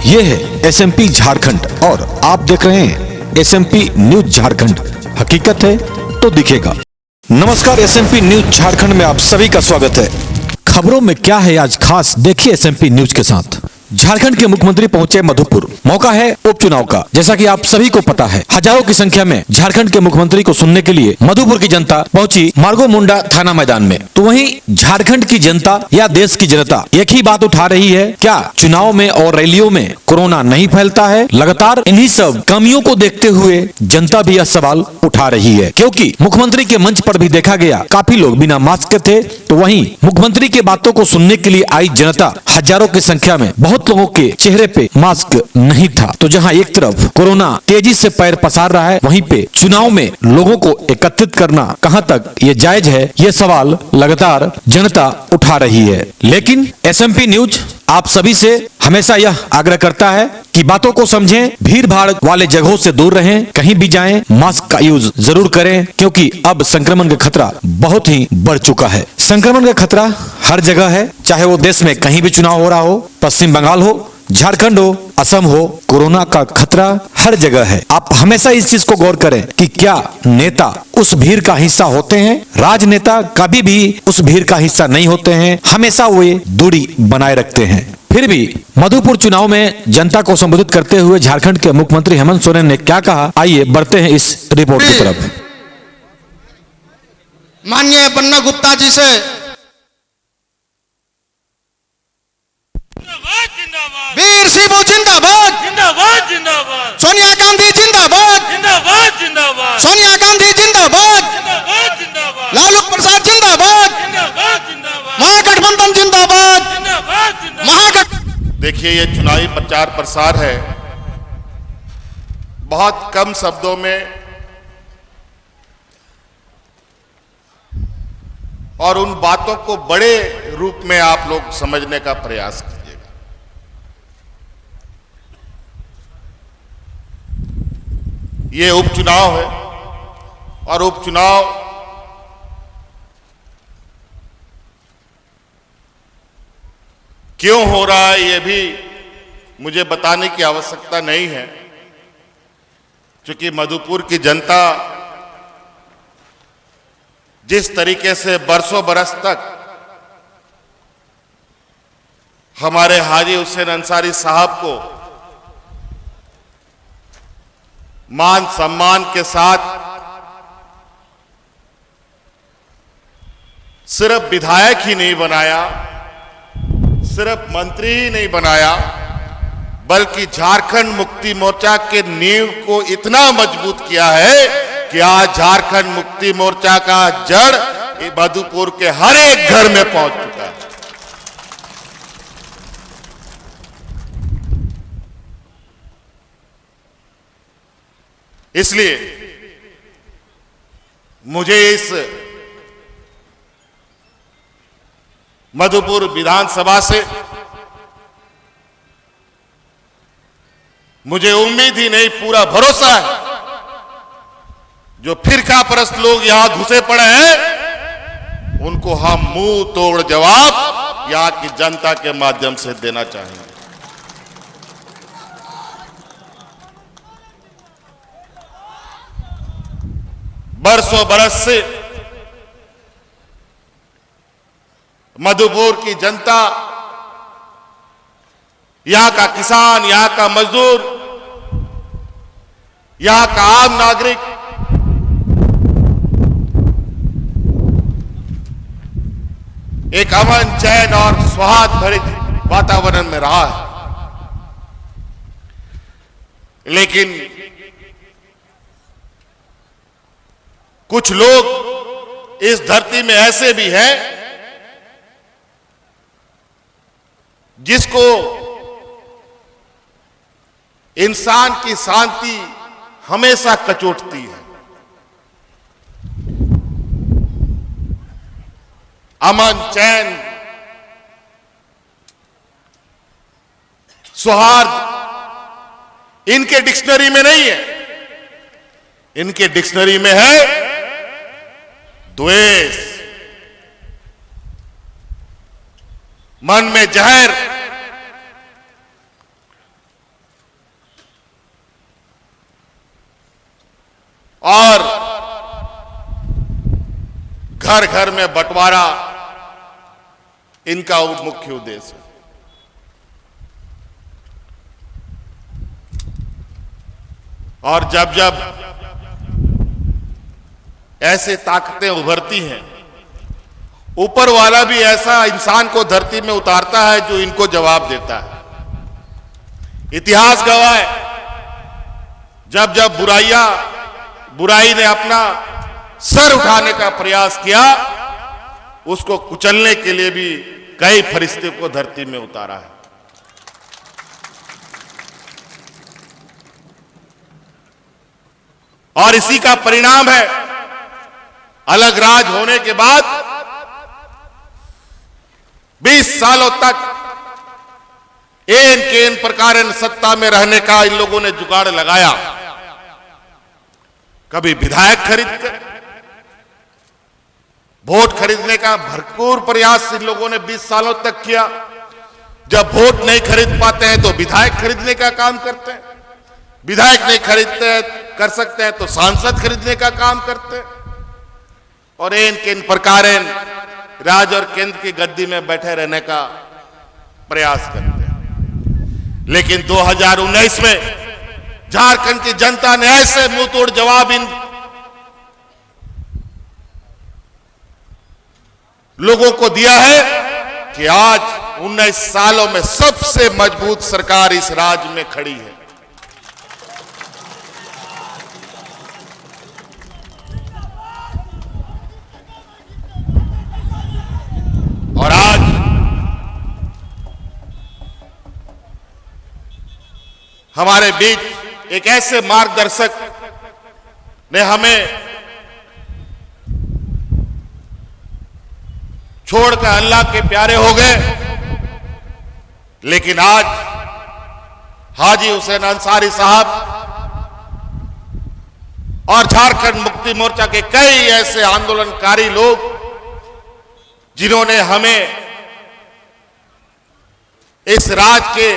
ये है एसएमपी झारखंड और आप देख रहे हैं एसएमपी न्यूज झारखंड। हकीकत है तो दिखेगा। नमस्कार, एसएमपी न्यूज झारखंड में आप सभी का स्वागत है। खबरों में क्या है आज खास, देखिए एसएमपी न्यूज के साथ। झारखंड के मुख्यमंत्री पहुंचे मधुपुर, मौका है उपचुनाव का। जैसा कि आप सभी को पता है, हजारों की संख्या में झारखंड के मुख्यमंत्री को सुनने के लिए मधुपुर की जनता पहुंची मार्गो मुंडा थाना मैदान में। तो वहीं झारखंड की जनता या देश की जनता एक ही बात उठा रही है, क्या चुनाव में और रैलियों में कोरोना नहीं फैलता है? लगातार इन्हीं सब कमियों को देखते हुए जनता भी यह सवाल उठा रही है, क्योंकि मुख्यमंत्री के मंच पर भी देखा गया काफी लोग बिना मास्क के थे। तो वहीं मुख्यमंत्री की बातों को सुनने के लिए आई जनता हजारों की संख्या में, बहुत लोगों के चेहरे पे मास्क नहीं था। तो जहां एक तरफ कोरोना तेजी से पैर पसार रहा है, वहीं पे चुनाव में लोगों को एकत्रित करना कहां तक ये जायज है, ये सवाल लगातार जनता उठा रही है। लेकिन एसएमपी न्यूज आप सभी से हमेशा यह आग्रह करता है कि बातों को समझें, भीड़ भाड़ वाले जगहों से दूर रहें, कहीं भी जाएं मास्क का यूज जरूर करें, क्योंकि अब संक्रमण का खतरा बहुत ही बढ़ चुका है। संक्रमण का खतरा हर जगह है, चाहे वो देश में कहीं भी चुनाव हो रहा हो, पश्चिम बंगाल हो, झारखंड हो, असम हो, कोरोना का खतरा हर जगह है। आप हमेशा इस चीज को गौर करें कि क्या नेता उस भीड़ का हिस्सा होते हैं? राजनेता कभी भी उस भीड़ का हिस्सा नहीं होते हैं, हमेशा वे दूरी बनाए रखते हैं। फिर भी मधुपुर चुनाव में जनता को संबोधित करते हुए झारखंड के मुख्यमंत्री हेमंत सोरेन ने क्या कहा, आइए बढ़ते हैं इस रिपोर्ट की तरफ। माननीय बन्ना गुप्ता जी से वीर शिबू जिंदाबाद, जिंदाबाद जिंदाबाद, सोनिया गांधी जिंदाबाद, जिंदाबाद जिंदाबाद, सोनिया गांधी जिंदाबाद, जिंदाबाद जिंदाबाद, लालू प्रसाद जिंदाबाद, जिंदाबाद जिंदाबाद, महागठबंधन जिंदाबाद, जिंदाबाद जिंदाबाद। महागठ। देखिए, ये चुनावी प्रचार प्रसार है, बहुत कम शब्दों में और उन बातों को बड़े रूप में आप लोग समझने का प्रयास कीजिएगा। ये उपचुनाव है और उपचुनाव क्यों हो रहा है ये भी मुझे बताने की आवश्यकता नहीं है, क्योंकि मधुपुर की जनता जिस तरीके से बरसों बरस तक हमारे हाजी हुसैन अंसारी साहब को मान सम्मान के साथ सिर्फ विधायक ही नहीं बनाया, सिर्फ मंत्री ही नहीं बनाया, बल्कि झारखंड मुक्ति मोर्चा के नींव को इतना मजबूत किया है कि आज झारखंड मुक्ति मोर्चा का जड़ मधुपुर के हर एक घर में पहुंच चुका है। इसलिए मुझे इस मधुपुर विधानसभा से मुझे उम्मीद ही नहीं, पूरा भरोसा है, जो फिरका परस्त लोग यहां घुसे पड़े हैं उनको हम मुंह तोड़ जवाब यहां की जनता के माध्यम से देना चाहेंगे। बरसों बरस से मधुपुर की जनता, यहां का किसान, यहां का मजदूर, यहां का आम नागरिक एक अमन, चैन और सौहार्द भरे वातावरण में रहा है। लेकिन कुछ लोग इस धरती में ऐसे भी हैं जिसको इंसान की शांति हमेशा कचोटती है। अमन, चैन, सौहार्द इनके डिक्शनरी में नहीं है, इनके डिक्शनरी में है द्वेष, मन में जहर, और घर घर में बंटवारा इनका मुख्य उद्देश्य है। और जब जब ऐसे ताकतें उभरती हैं, ऊपर वाला भी ऐसा इंसान को धरती में उतारता है जो इनको जवाब देता है। इतिहास गवाह है, जब जब बुराई ने अपना सर उठाने का प्रयास किया, उसको कुचलने के लिए भी कई फरिश्ते को धरती में उतारा है। और इसी का परिणाम है, अलग राज होने के बाद 20 सालों तक एन केन प्रकार सत्ता में रहने का इन लोगों ने जुगाड़ लगाया। कभी विधायक खरीद कर, वोट खरीदने का भरपूर प्रयास इन लोगों ने 20 सालों तक किया। जब वोट नहीं खरीद पाते हैं तो विधायक खरीदने का काम करते हैं, विधायक नहीं खरीदते कर सकते हैं तो सांसद खरीदने का काम करते हैं, और इन किन प्रकार राज्य और केंद्र की गद्दी में बैठे रहने का प्रयास करते हैं। लेकिन 2019 में झारखंड की जनता ने ऐसे मुंह तोड़ जवाब इन लोगों को दिया है कि आज 19 सालों में सबसे मजबूत सरकार इस राज्य में खड़ी है। और आज हमारे बीच एक ऐसे मार्गदर्शक ने हमें छोड़कर अल्लाह के प्यारे हो गए, लेकिन आज हाजी हुसैन अंसारी साहब और झारखंड मुक्ति मोर्चा के कई ऐसे आंदोलनकारी लोग जिन्होंने हमें इस राज्य के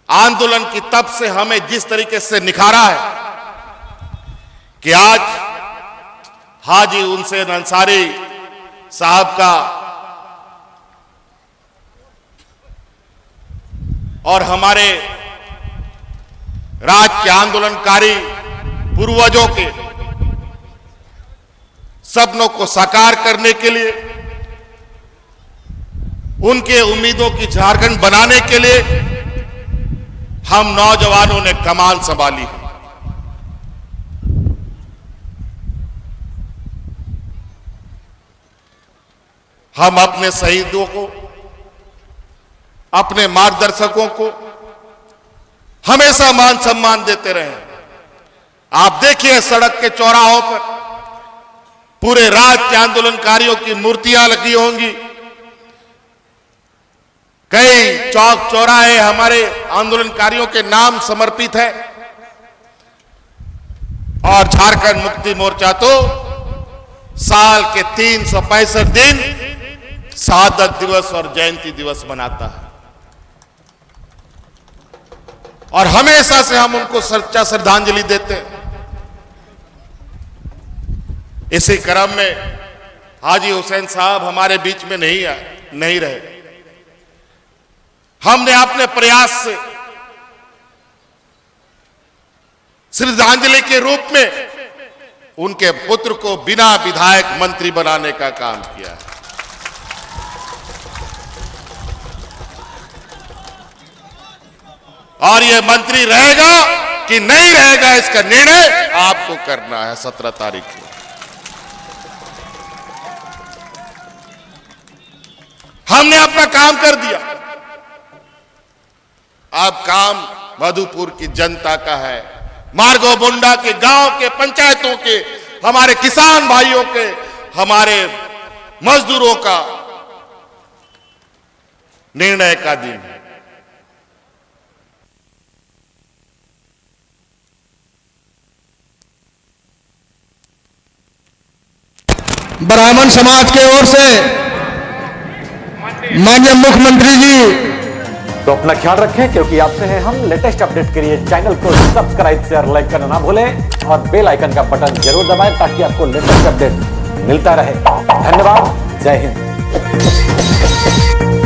आंदोलन की तब से हमें जिस तरीके से निखारा है कि आज हाजी हुसैन अंसारी साहब का और हमारे राज्य के आंदोलनकारी पूर्वजों के सपनों को साकार करने के लिए, उनके उम्मीदों की झारखंड बनाने के लिए हम नौजवानों ने कमान संभाली है। हम अपने शहीदों को, अपने मार्गदर्शकों को हमेशा मान सम्मान देते रहे। आप देखिए सड़क के चौराहों पर पूरे राज्य के आंदोलनकारियों की मूर्तियां लगी होंगी, कई चौक चौराहे हमारे आंदोलनकारियों के नाम समर्पित है। और झारखंड मुक्ति मोर्चा तो साल के 365 दिन शहादत दिवस और जयंती दिवस मनाता है, और हमेशा से हम उनको सच्चा श्रद्धांजलि देते हैं। इसी क्रम में हाजी हुसैन साहब हमारे बीच में नहीं रहे। हमने अपने प्रयास से श्रद्धांजलि के रूप में उनके पुत्र को बिना विधायक मंत्री बनाने का काम किया है। और यह मंत्री रहेगा कि नहीं रहेगा, इसका निर्णय आपको करना है 17 तारीख को। हमने अपना काम कर दिया, अब काम मधुपुर की जनता का है, मार्गो मुंडा के गांव के, पंचायतों के, हमारे किसान भाइयों के, हमारे मजदूरों का निर्णय का दिन है। ब्राह्मण समाज के ओर से माननीय मुख्यमंत्री जी तो अपना ख्याल रखें, क्योंकि आपसे हैं हम। लेटेस्ट अपडेट के लिए चैनल को सब्सक्राइब शेयर लाइक करना ना भूलें और बेल आइकन का बटन जरूर दबाएं ताकि आपको लेटेस्ट अपडेट मिलता रहे। धन्यवाद। जय हिंद।